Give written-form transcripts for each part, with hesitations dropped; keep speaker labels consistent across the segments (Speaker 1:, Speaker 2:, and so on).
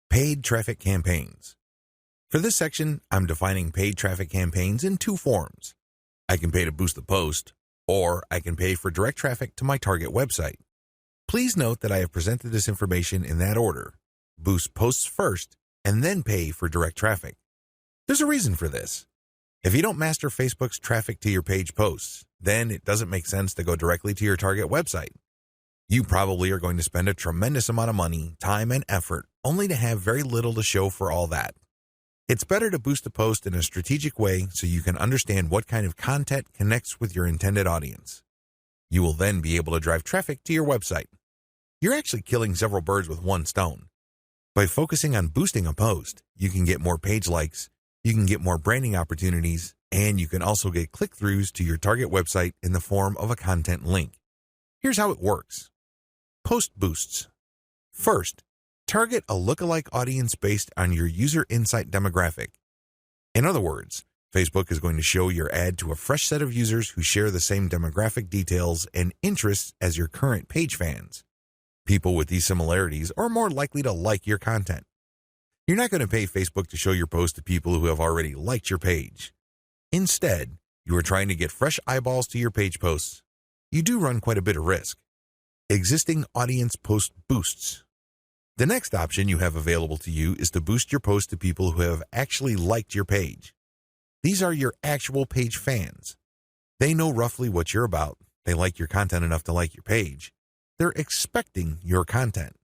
Speaker 1: Paid traffic campaigns. For this section, I'm defining paid traffic campaigns in two forms. I can pay to boost the post, or I can pay for direct traffic to my target website. Please note that I have presented this information in that order. Boost posts first, and then pay for direct traffic. There's a reason for this. If you don't master Facebook's traffic to your page posts, then it doesn't make sense to go directly to your target website. You probably are going to spend a tremendous amount of money, time, and effort only to have very little to show for all that. It's better to boost a post in a strategic way so you can understand what kind of content connects with your intended audience. You will then be able to drive traffic to your website. You're actually killing several birds with one stone. By focusing on boosting a post, you can get more page likes, you can get more branding opportunities, and you can also get click-throughs to your target website in the form of a content link. Here's how it works. Post boosts. First, target a lookalike audience based on your user insight demographic. In other words, Facebook is going to show your ad to a fresh set of users who share the same demographic details and interests as your current page fans. People with these similarities are more likely to like your content. You're not going to pay Facebook to show your post to people who have already liked your page. Instead, you are trying to get fresh eyeballs to your page posts. You do run quite a bit of risk. Existing audience post boosts. The next option you have available to you is to boost your post to people who have actually liked your page. These are your actual page fans. They know roughly what you're about. They like your content enough to like your page. They're expecting your content.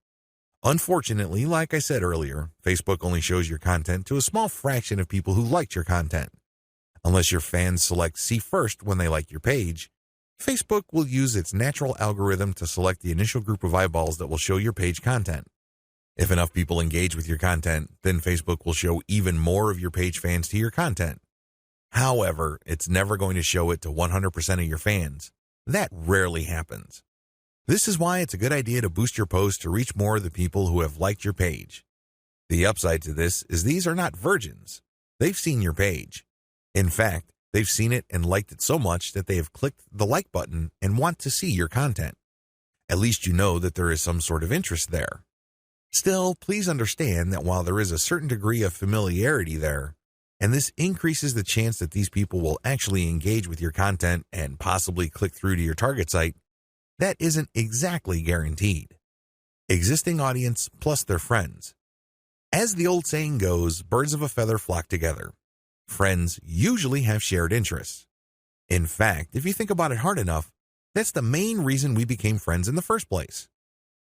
Speaker 1: Unfortunately, like I said earlier, Facebook only shows your content to a small fraction of people who liked your content. Unless your fans select see first when they like your page, Facebook will use its natural algorithm to select the initial group of eyeballs that will show your page content. If enough people engage with your content, then Facebook will show even more of your page fans to your content. However, it's never going to show it to 100% of your fans. That rarely happens. This is why it's a good idea to boost your post to reach more of the people who have liked your page. The upside to this is these are not virgins. They've seen your page. In fact, they've seen it and liked it so much that they have clicked the like button and want to see your content. At least you know that there is some sort of interest there. Still, please understand that while there is a certain degree of familiarity there, and this increases the chance that these people will actually engage with your content and possibly click through to your target site, that isn't exactly guaranteed. Existing audience plus their friends. As the old saying goes, birds of a feather flock together. Friends usually have shared interests. In fact, if you think about it hard enough, that's the main reason we became friends in the first place.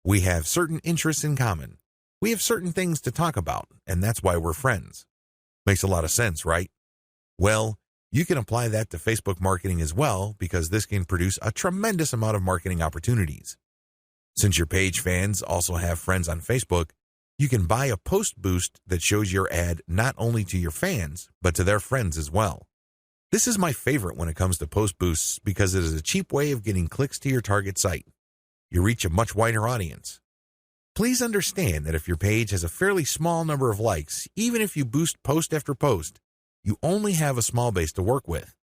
Speaker 1: We have certain interests in common. We have certain things to talk about, and that's why we're friends. Makes a lot of sense, right? Well, you can apply that to Facebook marketing as well, because this can produce a tremendous amount of marketing opportunities. Since your page fans also have friends on Facebook, you can buy a post boost that shows your ad not only to your fans, but to their friends as well. This is my favorite when it comes to post boosts because it is a cheap way of getting clicks to your target site. You reach a much wider audience. Please understand that if your page has a fairly small number of likes, even if you boost post after post, you only have a small base to work with.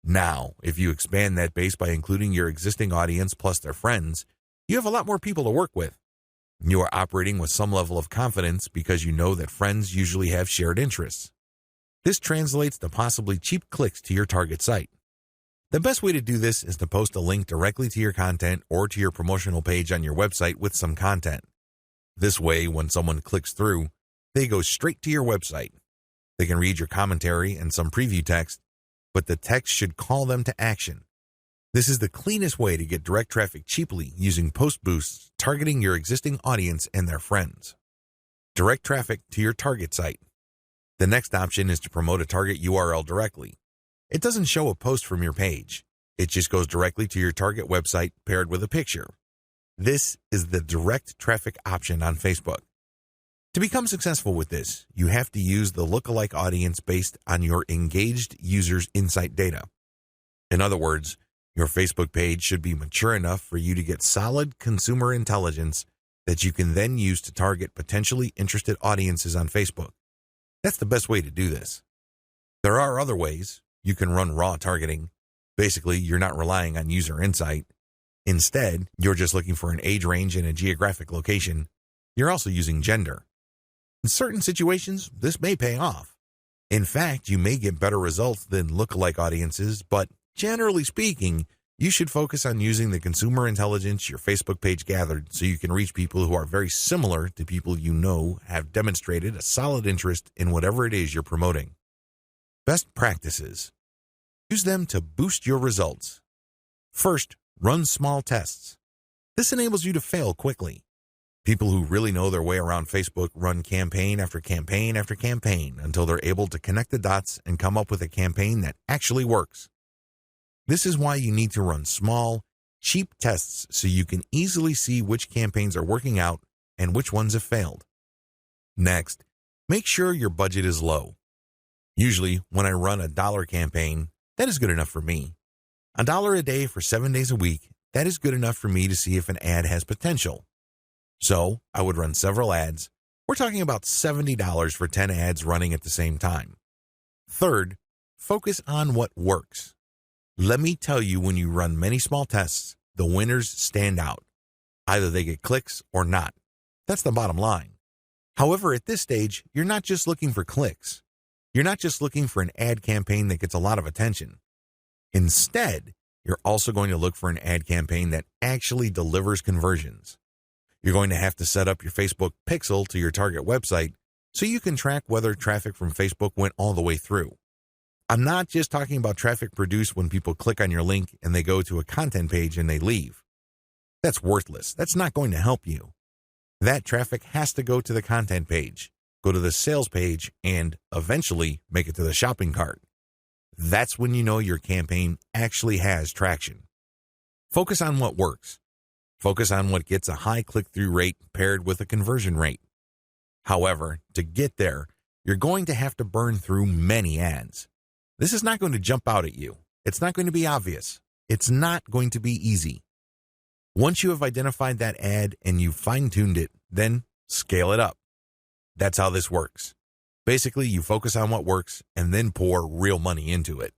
Speaker 1: Now, if you expand that base by including your existing audience plus their friends, you have a lot more people to work with. You are operating with some level of confidence because you know that friends usually have shared interests. This translates to possibly cheap clicks to your target site. The best way to do this is to post a link directly to your content or to your promotional page on your website with some content. This way, when someone clicks through, they go straight to your website. They can read your commentary and some preview text, but the text should call them to action. This is the cleanest way to get direct traffic cheaply using post boosts targeting your existing audience and their friends. Direct traffic to your target site. The next option is to promote a target URL directly. It doesn't show a post from your page. It just goes directly to your target website paired with a picture. This is the direct traffic option on Facebook. To become successful with this, you have to use the lookalike audience based on your engaged users' insight data. In other words, Your Facebook page should be mature enough for you to get solid consumer intelligence that you can then use to target potentially interested audiences on Facebook. That's the best way to do this. There are other ways. You can run raw targeting. Basically, you're not relying on user insight. Instead, you're just looking for an age range and a geographic location. You're also using gender. In certain situations, this may pay off. In fact, you may get better results than lookalike audiences, but generally speaking, you should focus on using the consumer intelligence your Facebook page gathered so you can reach people who are very similar to people you know have demonstrated a solid interest in whatever it is you're promoting. Best practices. Use them to boost your results. First, run small tests. This enables you to fail quickly. People who really know their way around Facebook run campaign after campaign after campaign until they're able to connect the dots and come up with a campaign that actually works. This is why you need to run small, cheap tests so you can easily see which campaigns are working out and which ones have failed. Next, make sure your budget is low. Usually, when I run a $1 campaign, that is good enough for me. $1 a day for 7 days a week, that is good enough for me to see if an ad has potential. So, I would run several ads. We're talking about $70 for 10 ads running at the same time. Third, focus on what works. Let me tell you, when you run many small tests, the winners stand out. Either they get clicks or not. That's the bottom line. However, at this stage, you're not just looking for clicks. You're not just looking for an ad campaign that gets a lot of attention. Instead, you're also going to look for an ad campaign that actually delivers conversions. You're going to have to set up your Facebook pixel to your target website so you can track whether traffic from Facebook went all the way through. I'm not just talking about traffic produced when people click on your link and they go to a content page and they leave. That's worthless. That's not going to help you. That traffic has to go to the content page, go to the sales page, and eventually make it to the shopping cart. That's when you know your campaign actually has traction. Focus on what works. Focus on what gets a high click-through rate paired with a conversion rate. However, to get there, you're going to have to burn through many ads. This is not going to jump out at you. It's not going to be obvious. It's not going to be easy. Once you have identified that ad and you've fine-tuned it, then scale it up. That's how this works. Basically, you focus on what works and then pour real money into it.